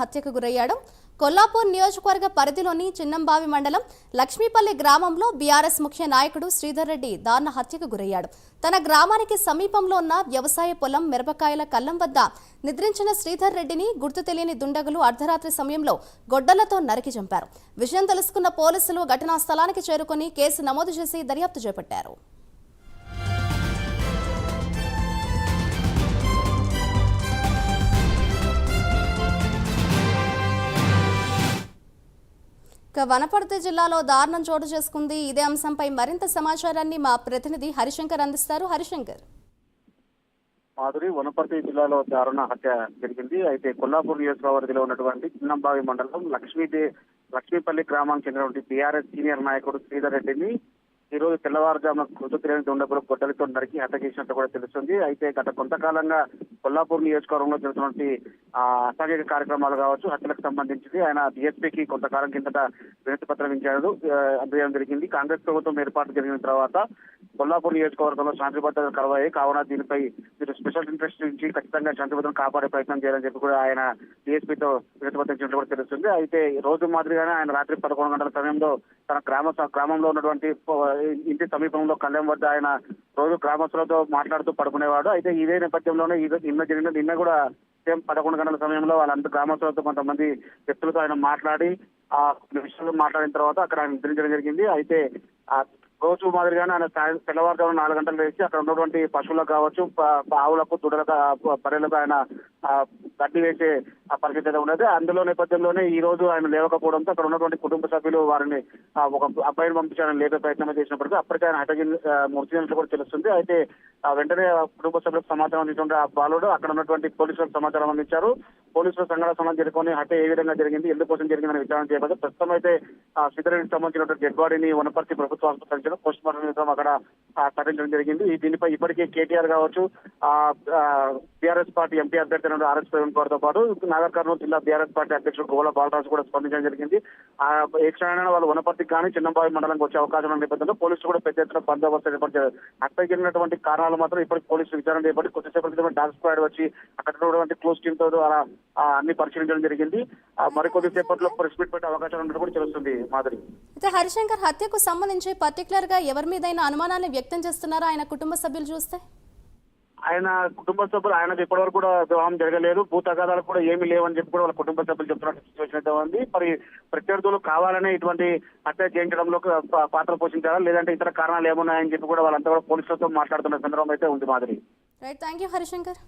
హత్యకు గురయ్యాడు. కొల్లాపూర్ నియోజకవర్గ పరిధిలోని చిన్నంబావి మండలం లక్ష్మీపల్లి గ్రామంలో బీఆర్ఎస్ ముఖ్య నాయకుడు శ్రీధర్ రెడ్డి దారుణ హత్యకు గురయ్యాడు. తన గ్రామానికి సమీపంలో ఉన్న వ్యవసాయ పొలం మిరపకాయల కల్లం వద్ద నిద్రించిన శ్రీధర్ రెడ్డిని గుర్తు తెలియని దుండగులు అర్ధరాత్రి సమయంలో గొడ్డలతో నరికి చంపారు. విషయం తెలుసుకున్న పోలీసులు ఘటనా స్థలానికి చేరుకుని కేసు నమోదు చేసి దర్యాప్తు చేపట్టారు. వనపర్తి జిల్లాలో దారుణం చోటు చేసుకుంది. ఇదే అంశంపై మరింత సమాచారాన్ని మా ప్రతినిధి హరిశంకర్ అందిస్తారు. హరిశంకర్. మాధురి, వనపర్తి జిల్లాలో దారుణ హత్య జరిగింది. అయితే కొల్లాపూర్ నియోజకవర్గంలో ఉన్నటువంటి చిన్నంబావి మండలం లక్ష్మీపల్లి గ్రామానికి చెందినటువంటి బీఆర్ఎస్ సీనియర్ నాయకుడు శ్రీధర్ రెడ్డిని ఈ రోజు తెల్లవారుజామున గుర్తు తెలియని దుండగులు గొడ్డలితో నరికి హత్య చేసినట్టు కూడా తెలుస్తుంది. అయితే గత కొంతకాలంగా కొల్లాపూర్ నియోజకవర్గంలో జరుగుతున్నటువంటి అసాంఘిక కార్యక్రమాలు కావచ్చు, హత్యలకు సంబంధించి ఆయన డీఎస్పీకి కొంతకాలం కిందట వినతి పత్రం ఇచ్చాడు అందజేయడం జరిగింది. కాంగ్రెస్ ప్రభుత్వం ఏర్పాటు జరిగిన తర్వాత కొల్లాపూర్ నియోజకవర్గంలో శాంతి భద్రతలు కరువయ్యాయి. కావున దీనిపై మీరు స్పెషల్ ఇంట్రెస్ట్ నుంచి ఖచ్చితంగా శాంతి భద్రతను కాపాడే ప్రయత్నం చేయాలని చెప్పి కూడా ఆయన డీఎస్పీతో వినతి పత్రం ఇచ్చినట్టు కూడా తెలుస్తుంది. అయితే రోజు మాదిరిగానే ఆయన రాత్రి 11 గంటల సమయంలో తన గ్రామంలో ఉన్నటువంటి ఇంటి సమీపంలో కళ్యాణ్ వద్ద ఆయన రోజు గ్రామస్తులతో మాట్లాడుతూ పడుకునేవాడు. అయితే ఇదే నేపథ్యంలోనే నిన్న కూడా సేమ్ 11 గంటల సమయంలో వాళ్ళంతా గ్రామస్తులతో కొంతమంది వ్యక్తులతో ఆయన మాట్లాడి ఆ విషయాలు మాట్లాడిన తర్వాత అక్కడ ఆయన నిద్రించడం జరిగింది. అయితే రోజు మాదిరిగానే ఆయన తెల్లవారుజామున 4 గంటలు వేసి అక్కడ ఉన్నటువంటి పశువులకు కావచ్చు, ఆవులకు, దుడలకు, బర్రెలకు ఆయన గడ్డి వేసే పరిస్థితి అయితే ఉన్నది. అందులో నేపథ్యంలోనే ఈ రోజు ఆయన లేవకపోవడంతో అక్కడ ఉన్నటువంటి కుటుంబ సభ్యులు వారిని ఒక అబ్బాయిని పంపించాలని లేపే ప్రయత్నం చేసినప్పటికీ అప్పటికే ఆయన మృతి కూడా తెలుస్తుంది. అయితే వెంటనే కుటుంబ సభ్యులకు సమాచారం అందించిన ఆ బాలుడు అక్కడ ఉన్నటువంటి పోలీసులకు సమాచారం అందించారు. పోలీసులు సంఘటన చేరుకొని హత్య ఏ విధంగా జరిగింది, ఎందుకోసం జరిగిందని విచారణ చేయబడింది. ప్రస్తుతం అయితే శ్రీధర్కి సంబంధించినటువంటి డెడ్ బాడీని వనపర్తి ప్రభుత్వ ఆసుపత్రి పోస్ట్ మార్టం నిమిత్తం అక్కడ తరలించడం జరిగింది. దీనిపై ఇప్పటికే కేటీఆర్ కావచ్చు, బీఆర్ఎస్ పార్టీ ఎంపీ అభ్యర్థి ఆర్ఎస్ ప్రవీణ్ కుమార్తో పాటు నాగర్ కర్నూలు జిల్లా బీఆర్ఎస్ పార్టీ అధ్యక్షుడు గోల బాలరాజు కూడా స్పందించడం జరిగింది. ఏ క్షణమైనా వాళ్ళు వనపర్తికి కానీ చిన్నంబావి మండలానికి వచ్చే అవకాశం ఉన్న నేపథ్యంలో పోలీసులు కూడా పెద్ద ఎత్తున బందోబస్తు ఏర్పరిచారు. హత్య జరిగినటువంటి కారణాలు మాత్రం ఇప్పటికి పోలీసులు విచారణ చేయబడి కొద్దిసేపటి క్రితం డాగ్ స్క్వాడ్ వచ్చి అక్కడ ఉన్నటువంటి క్లోజ్ టీమ్ తో అలా అన్ని పరిశీలించడం జరిగింది. మరికొద్ది సేపట్లో ప్రెస్ మీట్ పెట్టే అవకాశం ఉన్నట్టు కూడా తెలుస్తుంది. మాధురి. అయితే హరిశంకర్, హత్యకు సంబంధించి పర్టికులర్ గా ఎవరి మీదైనా అనుమానాన్ని వ్యక్తం చేస్తున్నారా ఆయన కుటుంబ సభ్యులు చూస్తే? ఆయన కుటుంబ సభ్యులు ఆయనకు ఇప్పటివరకు కూడా వివాహం జరగలేదు, భూ తగాదాలు కూడా ఏమీ లేవని చెప్పి కూడా వాళ్ళ కుటుంబ సభ్యులు చెప్తున్న సిచ్యువేషన్ అయితే ఉంది. మరి ప్రత్యర్థులు కావాలనే ఇటువంటి హత్య చేయించడంలో పాత్ర పోషించారా లేదంటే ఇతర కారణాలు ఏమున్నాయని చెప్పి కూడా వాళ్ళంతా కూడా పోలీసులతో మాట్లాడుతున్న సందర్భం అయితే ఉంది. మాదిరి. Right, thank you Harishankar.